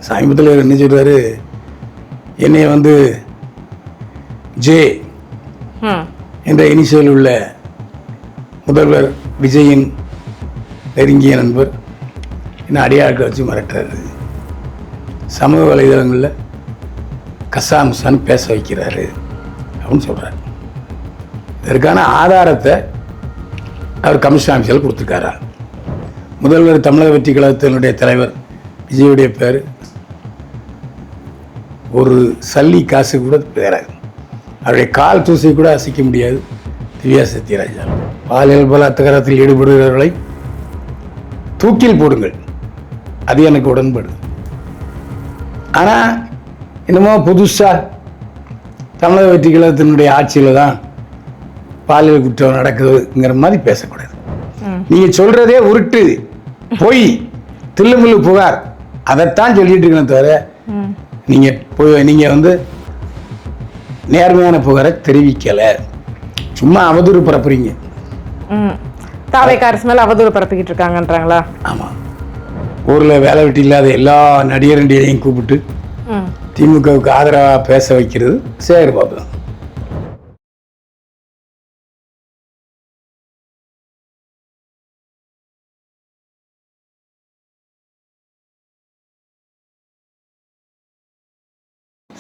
சமீபத்தில் என்ன சொல்கிறாரு, என்னை வந்து ஜே என்ற இனிஷியல் உள்ள முதல்வர் விஜயின் நெருங்கிய நண்பர் என்ன அடியாட்களை வச்சு மிரட்டுறாரு. சமூக வலைதளங்களில் கசாமுசான்னு பேச வைக்கிறாரு அப்படின்னு சொல்கிறார். இதற்கான ஆதாரத்தை அவர் கமிஷன் ஆஃபீஸில் கொடுத்துருக்காரா. முதல்வர் தமிழக வெற்றி கழகத்தினுடைய தலைவர் விஜயுடைய பேர் ஒரு சல்லி காசு கூட பேராது. அவருடைய கால் தூசை கூட அசைக்க முடியாது. திவ்யா சத்யராஜா பாலியல் பலாத்காரத்தில் ஈடுபடுகிறவர்களை தூக்கில் போடுங்கள், அது எனக்கு உடன்பாடு. ஆனால் என்னமோ புதுசாக தமிழக வெற்றி கழகத்தினுடைய ஆட்சியில் தான் பாலியல் குற்றம் நடக்குதுங்கிற மாதிரி பேசக்கூடாது. நீங்கள் சொல்கிறதே உருட்டு, பொய், தில்லுமுள்ளு புகார், அதைத்தான் சொல்லிட்டு இருக்கணும் தவிர நீங்கள் வந்து நேர்மையான புகாரை தெரிவிக்கலை. சும்மா அவதூறு பரப்புறீங்க. தாவேக்காரஸ் மேல அவதூறு பரப்பிக்கிட்டு இருக்காங்கன்றாங்களா? ஆமாம். ஊரில் வேலை வெட்டி இல்லாத எல்லா நடிகரண்டியையும் கூப்பிட்டு திமுகவுக்கு ஆதரவாக பேச வைக்கிறது சேகர் பாபு தான்.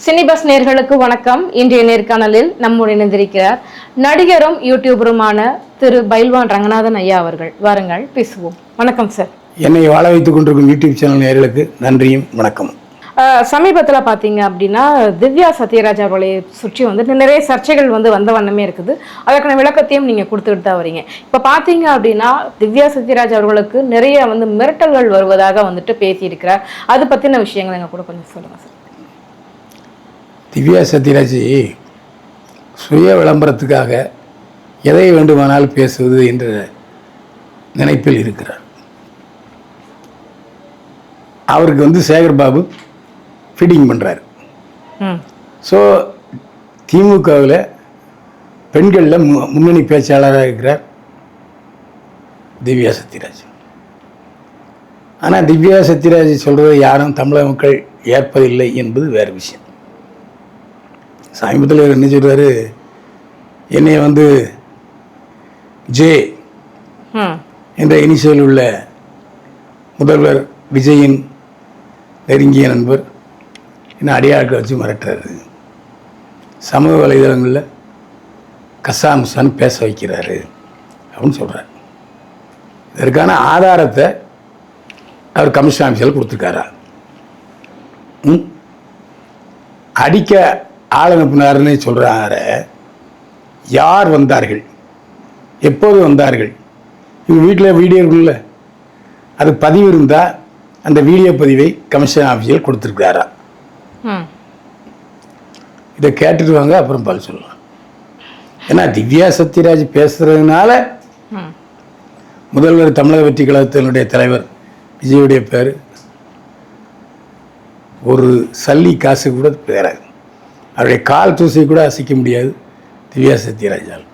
சினிபஸ் நேர்களுக்கு வணக்கம். இன்றைய நேர்காணலில் நம்முடன் இணைந்திருக்கிறார் நடிகரும் யூடியூபருமான திரு பைல்வான் ரங்கநாதன் ஐயா அவர்கள். வாருங்கள் பேசுவோம். வணக்கம் சார். என்னை வாழ வைத்துக் கொண்டிருக்கும் யூடியூப் சேனல் நேயர்களுக்கு நன்றியும் வணக்கமும். சமீபத்தில் பார்த்தீங்க அப்படின்னா திவ்யா சத்யராஜ் அவர்களை சுற்றி வந்து நிறைய சர்ச்சைகள் வந்த வண்ணமே இருக்குது. அதற்கான விளக்கத்தையும் நீங்கள் கொடுத்துட்டு தான் வரீங்க. இப்போ பார்த்தீங்க அப்படின்னா திவ்யா சத்யராஜ் அவர்களுக்கு நிறைய மிரட்டல்கள் வருவதாக பேசியிருக்கிறார். அது பற்றின விஷயங்கள் எங்கள் கூட கொஞ்சம் சொல்லுங்கள் சார். திவ்யா சத்யராஜ் சுய விளம்பரத்துக்காக எதை வேண்டுமானால் பேசுவது என்ற நினைப்பில் இருக்கிறார். அவருக்கு சேகர் பாபு ஃபீடிங் பண்ணுறாரு. ஸோ திமுகவில் பெண்களில் முன்னணி பேச்சாளராக இருக்கிறார் திவ்யா சத்யராஜ். ஆனால் திவ்யா சத்யராஜ் சொல்கிறத யாரும் தமிழக மக்கள் ஏற்பதில்லை என்பது வேறு விஷயம். சமீபத்தில் என்ன சொல்கிறாரு, என்னை வந்து ஜே என்ற இனிஷியல் உள்ள முதல்வர் விஜயின் நெருங்கிய நண்பர் என்ன அடியாட்களை வச்சு மிரட்டுறாரு. சமூக வலைதளங்களில் கசாமுசான்னு பேச வைக்கிறாரு அப்படின்னு சொல்கிறார். இதற்கான ஆதாரத்தை அவர் கமிஷன் ஆஃபீஸில் கொடுத்துருக்காரா. அடிக்க ஆள் அனுப்பினாருன்னு சொல்கிறாரு. யார் வந்தார்கள், எப்போது வந்தார்கள், இவங்க வீட்டில் வீடியோ இருக்குல்ல, அது பதிவு இருந்தால் அந்த வீடியோ பதிவை கமிஷன் ஆஃபீஸில் கொடுத்துருக்காரா. இதை கேட்டுட்டு வாங்க, அப்புறம் பதில் சொல்லலாம். ஏன்னா திவ்யா சத்யராஜ் பேசுறதுனால முதல்வர் தமிழக வெற்றி கழகத்தினுடைய தலைவர் விஜயுடைய பேர் ஒரு சல்லி காசு கூட பேராது. அவருடைய கால் தூசை கூட அசைக்க முடியாது திவ்யா சத்யராஜால்.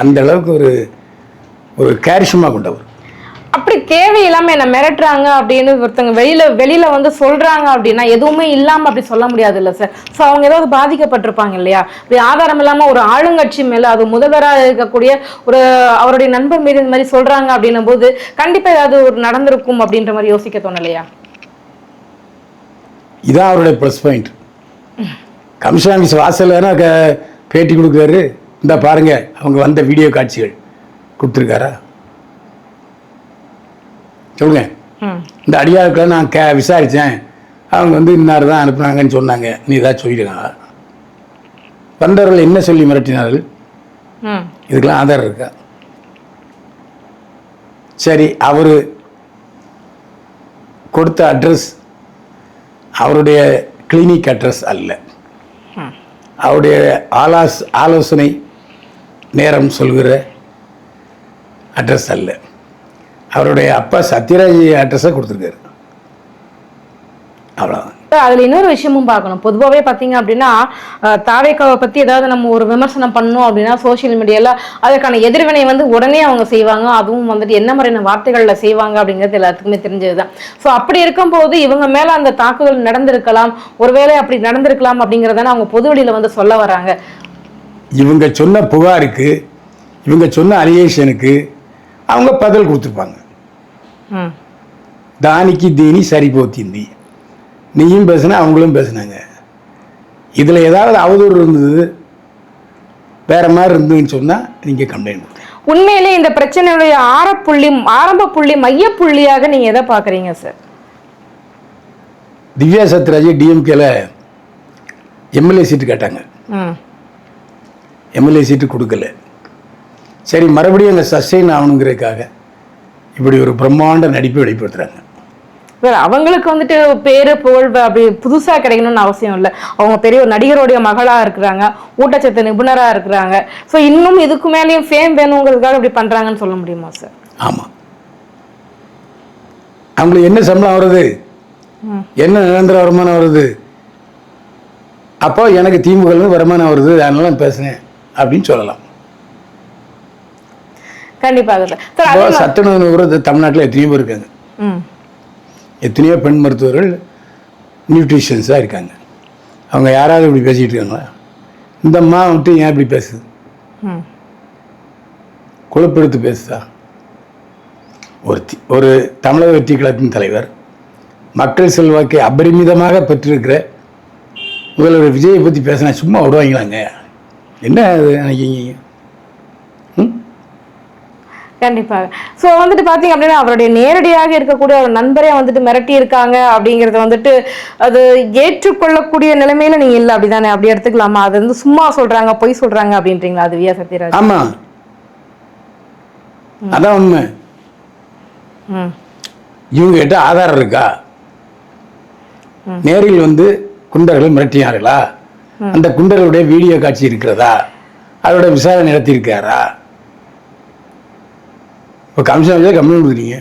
அந்த அளவுக்கு ஒரு கேரிஷமாக கொண்டவர். அப்படி தேவையில்லாமல் என்ன மிரட்டுறாங்க அப்படின்னு ஒருத்தவங்க வெளியில சொல்றாங்க அப்படின்னா எதுவுமே இல்லாமல் அப்படி சொல்ல முடியாது இல்லை சார். ஸோ அவங்க ஏதாவது பாதிக்கப்பட்டிருப்பாங்க இல்லையா? அப்படி ஆதாரம் இல்லாமல் ஒரு ஆளுங்கட்சி மேலே, அது முதல்வராக இருக்கக்கூடிய அவருடைய நண்பர் மீது இந்த மாதிரி சொல்றாங்க அப்படின்னும் போது கண்டிப்பாக ஏதாவது நடந்திருக்கும் அப்படின்ற மாதிரி யோசிக்க தோணலையா? இதான் அவருடைய ப்ளஸ் பாயிண்ட். கமிஷன் ஆஃபீஸ் வாசலில் பேட்டி கொடுக்குறாரு. இந்த பாருங்க, அவங்க வந்த வீடியோ காட்சிகள் கொடுத்துருக்காரா சொல்லுங்க. இந்த அடியாளுக்குள்ள நான் விசாரித்தேன், அவங்க இன்னார் தான் அனுப்புனாங்கன்னு சொன்னாங்க. நீ ஏதாவது சொல்லிடுங்க. வந்தவர்கள் என்ன சொல்லி மிரட்டினார்கள், இதுக்கெல்லாம் ஆதாரம் இருக்கா? சரி, அவர் கொடுத்த அட்ரஸ் அவருடைய கிளினிக் அட்ரஸ் அல்ல, அவருடைய ஆலோசனை நேரம் சொல்கிற அட்ரஸ் அல்ல, அவருடைய அப்பா சத்யராஜ் அட்ரஸை கொடுத்துருக்காரு. அவ்வளோதான். சார் அதுல இன்னொரு விஷயமும் பார்க்கணும். பொதுவாகவே பார்த்தீங்க அப்படின்னா தாவேக்காவை பத்தி ஏதாவது நம்ம ஒரு விமர்சனம் பண்ணோம் அப்படின்னா சோசியல் மீடியால அதுக்கான எதிர்வினை வந்து உடனே அவங்க செய்வாங்க. அதுவும் வந்துட்டு என்ன மாதிரியான வார்த்தைகள்ல செய்வாங்க அப்படிங்கிறது எல்லாத்துக்குமே தெரிஞ்சதுதான். ஸோ அப்படி இருக்கும்போது இவங்க மேல அந்த தாக்குதல் நடந்திருக்கலாம், ஒருவேளை அப்படி நடந்திருக்கலாம் அப்படிங்கிறதான அவங்க பொதுவெளியில வந்து சொல்ல வராங்க. இவங்க சொன்ன புகாருக்கு, இவங்க சொன்ன அலிகேஷனுக்கு அவங்க பதில் கொடுத்துருப்பாங்க. தானிக்கு தீனி சரி போத்திந்தி, நீயும் பேசுன அவங்களும் பேசுனாங்க. இதில் ஏதாவது அவதூறு இருந்தது, வேற மாதிரி இருந்ததுன்னு சொன்னால் நீங்கள் கம்ப்ளைண்ட் பண்ணுங்க. உண்மையிலே இந்த பிரச்சனையுடைய ஆரம்ப புள்ளி மையப்புள்ளியாக நீங்கள் எதை பார்க்குறீங்க சார்? திவ்யா சத்யராஜ் டிஎம்கேல எம்எல்ஏ சீட்டு கேட்டாங்க, எம்எல்ஏ சீட்டு கொடுக்கல. சரி, மறுபடியும் அங்கே சஸ்டெயின் ஆகணுங்கிறதுக்காக இப்படி ஒரு பிரம்மாண்ட நடிப்பை வெளிப்படுத்துறாங்க. அவங்களுக்கு வந்துட்டு பேரு புகழ் அப்படி புதுசா கிடைக்கணும்னு அவசியம் இல்லை. அவங்க பெரிய ஒரு நடிகருடைய மகளா இருக்கிறாங்க, ஊட்டச்சத்து நிபுணரா இருக்கிறாங்க. ஸோ இன்னும் இதுக்கு மேலேயும் ஃபேம் வேணுங்கிறதுக்காக இப்படி பண்றாங்கன்னு சொல்ல முடியுமா சார்? ஆமா, அவங்களுக்கு என்ன சம்பளம் வருது, என்ன நிரந்தர வருமானம் வருது, அப்போ எனக்கு திமுக வருமானம் வருது, அதனால நான் பேசுனேன் அப்படின்னு சொல்லலாம். கண்டிப்பாக சார். சத்துணவு நிபுணர் தமிழ்நாட்டில் எத்தனையோ பேர் இருக்காங்க, எத்தனையோ பெண் மருத்துவர்கள் நியூட்ரிஷன்ஸாக இருக்காங்க. அவங்க யாராவது இப்படி பேசிகிட்டு இருக்காங்களா? இந்த அம்மா வந்துட்டு ஏன் இப்படி பேசுது, கொழுப்பெடுத்து பேசுதா? ஒரு தமிழக வெற்றி கழகத்தின் தலைவர், மக்கள் செல்வாக்கை அபரிமிதமாக பெற்றிருக்கிற முதல்வர் விஜயை பற்றி பேசினா சும்மா விடுவாங்களாங்க? என்ன அது நினைக்கிங்க? கண்டிப்பாக. ஸோ வந்துட்டு பார்த்தீங்க அப்படின்னா அவருடைய நேரடியாக இருக்கக்கூடிய ஒரு நண்பரே வந்துட்டு மிரட்டி இருக்காங்க அப்படிங்கிறது வந்துட்டு அது ஏற்றுக்கொள்ளக்கூடிய நிலைமையில நீங்க இல்லை, அப்படிதானே? அப்படி எடுத்துக்கலாமா? அது வந்து சும்மா சொல்றாங்க, பொய் சொல்றாங்க அப்படின்றீங்களா திவ்யா சத்யராஜ்? ஆமா, அதான் உண்மை. இவங்க கிட்ட ஆதாரம் இருக்கா? நேரில் வந்து குண்டர்கள் மிரட்டினார்களா? அந்த குண்டர்களுடைய வீடியோ காட்சி இருக்கிறதா? அதோட விசாரணை நடத்தியிருக்காரா? இப்போ கமிஷனர் கம்ப்ளைண்ட் கொடுக்குறீங்க,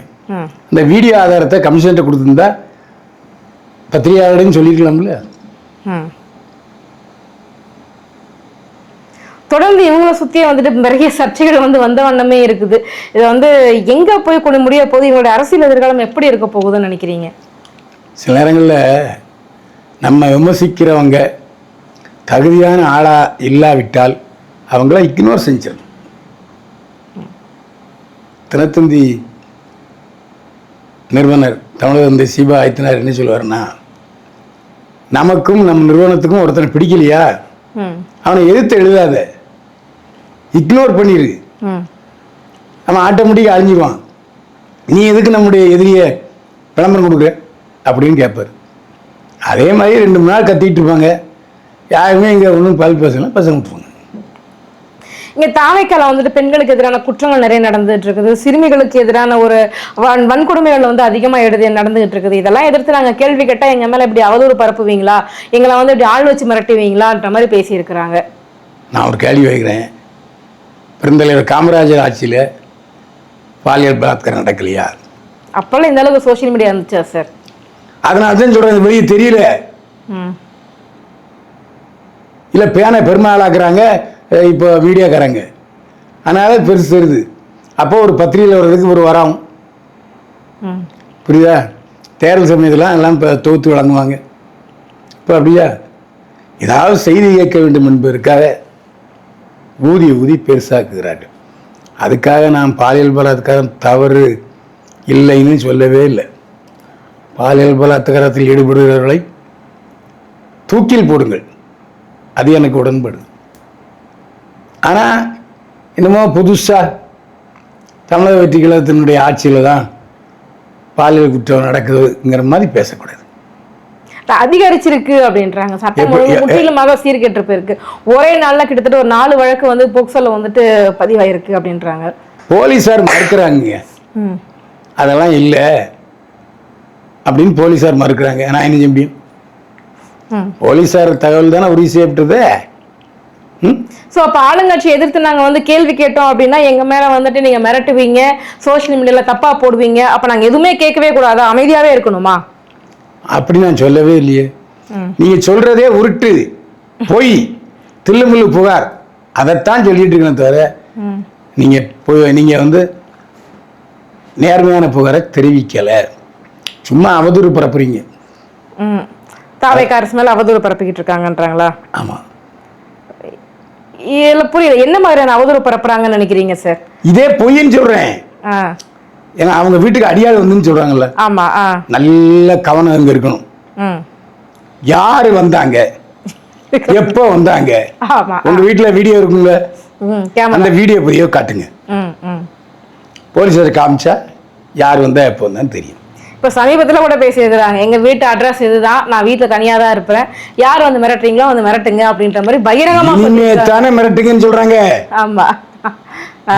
இந்த வீடியோ ஆதாரத்தை கமிஷன்கிட்ட கொடுத்துருந்தா பத்திரிகையாளர்னு சொல்லிருக்கலாம்ல. தொடர்ந்து இவங்களை சுற்றியே வந்துட்டு நிறைய சர்ச்சைகள் வந்து வந்த வண்ணமே இருக்குது. இது வந்து எங்கே போய் கொண்டு முடிய போகுது, இவங்களுடைய அரசியல் எதிர்காலம் எப்படி இருக்க போகுதுன்னு நினைக்கிறீங்க? சில நேரங்களில் நம்ம விமர்சிக்கிறவங்க தகுதியான ஆளாக இல்லாவிட்டால் அவங்கள இக்னோர் செஞ்சிடணும். தினத்தந்தி நிறுவனர் தமிழக சீபா ஆயத்தினார் என்ன சொல்லுவார்னா, நமக்கும் நம் நிறுவனத்துக்கும் ஒருத்தனை பிடிக்கலையா அவனை எதிர்த்து எழுதாத, இக்னோர் பண்ணிடு, அவன் ஆட்டோமேட்டிக்காக அழிஞ்சிடுவான், நீ எதுக்கு நம்முடைய எதிரியை விளம்பரம் கொடுக்குற அப்படின்னு கேட்பார். அதே மாதிரி 2 நாள் கத்திட்டு இருப்பாங்க, யாருமே இங்கே ஒன்றும் பேசலாம், பேச விட்டுருவாங்க. இங்க தாவேக்கால வந்துட்டு பெண்களுக்கு எதிரான குற்றங்கள் நிறைய நடந்துட்டு இருக்குது, சிறுமிகளுக்கு எதிரான ஒரு வன்கொடுமைகள் வந்து அதிகமா நடந்துகிட்டு இருக்குது. இதெல்லாம் எதிர்த்து நாங்க கேள்வி கேட்டா எங்க மேல இப்படி அவதூறு பரப்புவீங்களா, எங்களை வந்து இப்படி ஆள் வச்சு மிரட்டுவீங்களான்ற மாதிரி பேசி இருக்கிறாங்க. நான் ஒரு கேள்வி வைக்கிறேன், பெருந்தலைவர் காமராஜர் ஆட்சியில பாலியல் பலாத்காரம் நடக்கலையா? அப்பெல்லாம் இந்த அளவுக்கு சோசியல் மீடியா இருந்துச்சா சார்? அதனால தான் சொல்றேன், வெளியே தெரியல. இல்ல பேனை பெருமாளாக்குறாங்க இப்போ மீடியாக்காரங்க, அதனால பெருசு தெரியுது. அப்போ ஒரு பத்திரிகையில் வர்றதுக்கு ஒரு வரம், புரியுதா? தேர்தல் சமயத்தில் எல்லாம் இப்போ தொகுத்து வழங்குவாங்க. இப்போ அப்படியா? ஏதாவது செய்தி கேட்க வேண்டும் என்பதற்காக ஊதி பெருசாக்குகிறார்கள். அதுக்காக நான் பாலியல் பலாத்காரம் தவறு இல்லைன்னு சொல்லவே இல்லை. பாலியல் பலாத்காரத்தில் ஈடுபடுகிறவர்களை தூக்கில் போடுங்கள், அது எனக்கு உடன்படு. ஆனால் என்னமோ புதுசாக தமிழக வெற்றி கழகத்தினுடைய ஆட்சியில் தான் பாலியல் குற்றம் நடக்குதுங்கிற மாதிரி பேசக்கூடாது. அதிகரிச்சிருக்கு அப்படின்றாங்க, சட்டம் முற்றிலுமாக சீர்கெட்டு போயிருக்கு. ஒரே நாள்ல கிட்டத்தட்ட ஒரு 4 வழக்கு வந்து போக்சோல வந்துட்டு பதிவாயிருக்கு அப்படின்றாங்க. போலீஸார் மறுக்கிறாங்க, அதெல்லாம் இல்லை அப்படின்னு போலீஸார் மறுக்கிறாங்க. நான் என்ன செய்ய முடியும்? போலீஸார் தகவல் தானே உறுதி செய்யப்பட்டது. ஸோ அப்போ ஆளுங்கட்சி எதிர்த்து நாங்கள் வந்து கேள்வி கேட்டோம் அப்படின்னா எங்கள் மேலே வந்துட்டு நீங்கள் மிரட்டுவீங்க, சோஷியல் மீடியாவில் தப்பாக போடுவீங்க, அப்போ நாங்கள் எதுவுமே கேட்கவே கூடாதா, அமைதியாகவே இருக்கணுமா? அப்படி நான் சொல்லவே இல்லையே. நீங்கள் சொல்கிறதே உருட்டு பொய் தில்லுமுள்ளு புகார் அதைத்தான் சொல்லிட்டு இருக்கணும் தவிர நீங்கள் வந்து நேர்மையான புகாரை தெரிவிக்கலை, சும்மா அவதூறு பரப்புறீங்க. தாவேக்கா அரசு மேல அவதூறு பரப்பிக்கிட்டு இருக்காங்கன்றாங்களா? ஆமாம். இல்ல புரியல, என்ன மாதிரியான அவதூறு பரப்புறாங்கன்னு நினைக்கிறீங்க சார்? இதே பொய்ன்னு சொல்றேன். ஏன்னா அவங்க வீட்டுக்கு அடியாள் வந்துன்னு சொல்றாங்கல்ல. ஆமா. நல்ல கவனம் அங்க இருக்கணும். யாரு வந்தாங்க, எப்போ வந்தாங்க, உங்க வீட்டுல வீடியோ இருக்குங்க, அந்த வீடியோ பதியோ காட்டுங்க. போலீஸார் காமிச்சா யார் வந்தா எப்போ வந்தான்னு தெரியும். இப்போ சமீபத்தில் கூட பேசியிருக்கிறாங்க, எங்கள் வீட்டு அட்ரஸ் இதுதான், நான் வீட்டில் தனியாக தான் இருப்பேன், யார் வந்து மிரட்டுறீங்களோ வந்து மிரட்டுங்க அப்படின்ற மாதிரி பகிரங்கமாக தானே மிரட்டுங்கன்னு சொல்றாங்க. ஆமா,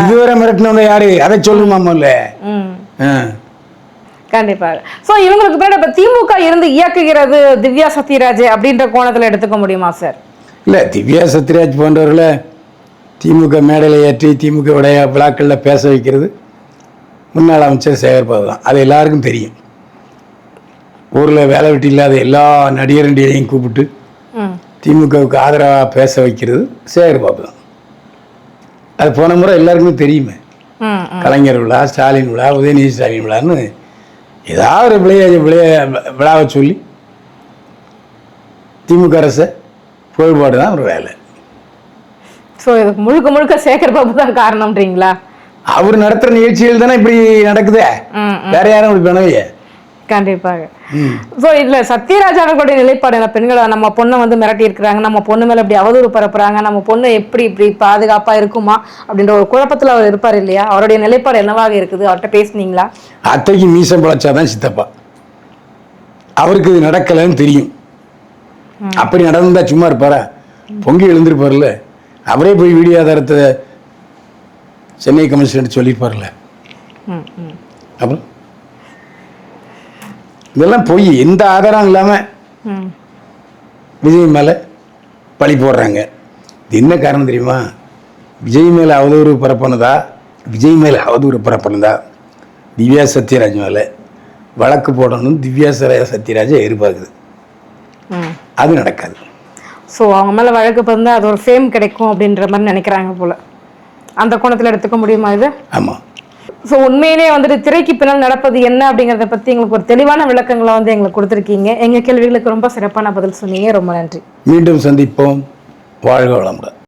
இதுவரை மிரட்டினவங்க யாரு அதை சொல்லுமாமல்ல. கண்டிப்பாக. ஸோ இவங்களுக்கு பேர் இப்போ திமுக இருந்து இயக்குகிறது திவ்யா சத்யராஜ் அப்படின்ற கோணத்தில் எடுத்துக்க முடியுமா சார்? இல்லை, திவ்யா சத்யராஜ் போன்றவர்களை திமுக மேடையில் ஏற்றி திமுக உடைய விழாக்களில் பேச வைக்கிறது முன்னாள் அமைச்சர் சேகர் பாபு தான். அது எல்லாருக்கும் தெரியும். ஊரில் வேலை வெட்டி இல்லாத எல்லா நடிகரண்டியையும் கூப்பிட்டு திமுகவுக்கு ஆதரவாக பேச வைக்கிறது சேகர் பாபு தான். அது போன முறை எல்லாருக்குமே தெரியுமே. கலைஞர் விழா, ஸ்டாலின் விழா, உதயநிதி ஸ்டாலின் விழான்னு ஏதாவது ஒரு விழாவை சொல்லி திமுக அரசை புகழ்பாடு தான் ஒரு வேலை. ஸோ இதுக்கு முழுக்க முழுக்க சேகர் பாபு தான் காரணம்ன்றீங்களா? அவர் நடத்துகிற நிகழ்ச்சிகள் தானே இப்படி நடக்குதே, வேற யாரும் இப்படி பண்ணலையே. கண்டிப்பாக. ஸோ இதில் சத்யராஜ் அவர்களுடைய நிலைப்பாடு, பெண்களை நம்ம பொண்ணை வந்து மிரட்டி இருக்கிறாங்க, நம்ம பொண்ணு மேலே இப்படி அவதூறு பரப்புறாங்க, நம்ம பொண்ணு எப்படி இப்படி பாதுகாப்பாக இருக்குமா அப்படின்ற ஒரு குழப்பத்தில் அவர் இருப்பார் இல்லையா? அவருடைய நிலைப்பாடு என்னவாக இருக்குது? அவர்கிட்ட பேசுனீங்களா? அத்தைக்கு மீசம் பழச்சாதான் சித்தப்பா. அவருக்கு இது நடக்கலைன்னு தெரியும். அப்படி நடந்தா சும்மா இருப்பாரா? பொங்கி எழுந்திருப்பார்ல. அவரே போய் வீடியோ ஆதாரத்தை சென்னை கமிஷனர் சொல்லியிருப்பார்ல. அப்புறம் இதெல்லாம் பொய், எந்த ஆதாரம் இல்லாமல் விஜய் மேலே பழி போடுறாங்க. இது என்ன காரணம் தெரியுமா? விஜய் மேலே அவதூறு பரப்பினதா, விஜய் மேலே அவதூறு பரப்பினதா திவ்யா சத்யராஜ் மேலே வழக்கு போடணும் திவ்யா சத்யராஜை எதிர்பார்க்குது. அது நடக்காது. ஸோ அவங்க மேலே வழக்கு வந்து அது ஒரு ஃபேம் கிடைக்கும் அப்படின்ற மாதிரி நினைக்கிறாங்க போல். அந்த கோணத்தில் எடுத்துக்க முடியுமா இது? ஆமாம். ஸோ உண்மையிலே வந்துட்டு திரைக்கு பின்னால் நடப்பது என்ன அப்படிங்கிறத பற்றி எங்களுக்கு ஒரு தெளிவான விளக்கங்களை வந்து எங்களுக்கு கொடுத்துருக்கீங்க. எங்கள் கேள்விகளுக்கு ரொம்ப சிறப்பான பதில் சொன்னீங்க. ரொம்ப நன்றி. மீண்டும் சந்திப்போம். வாழ்க வளமுடன்.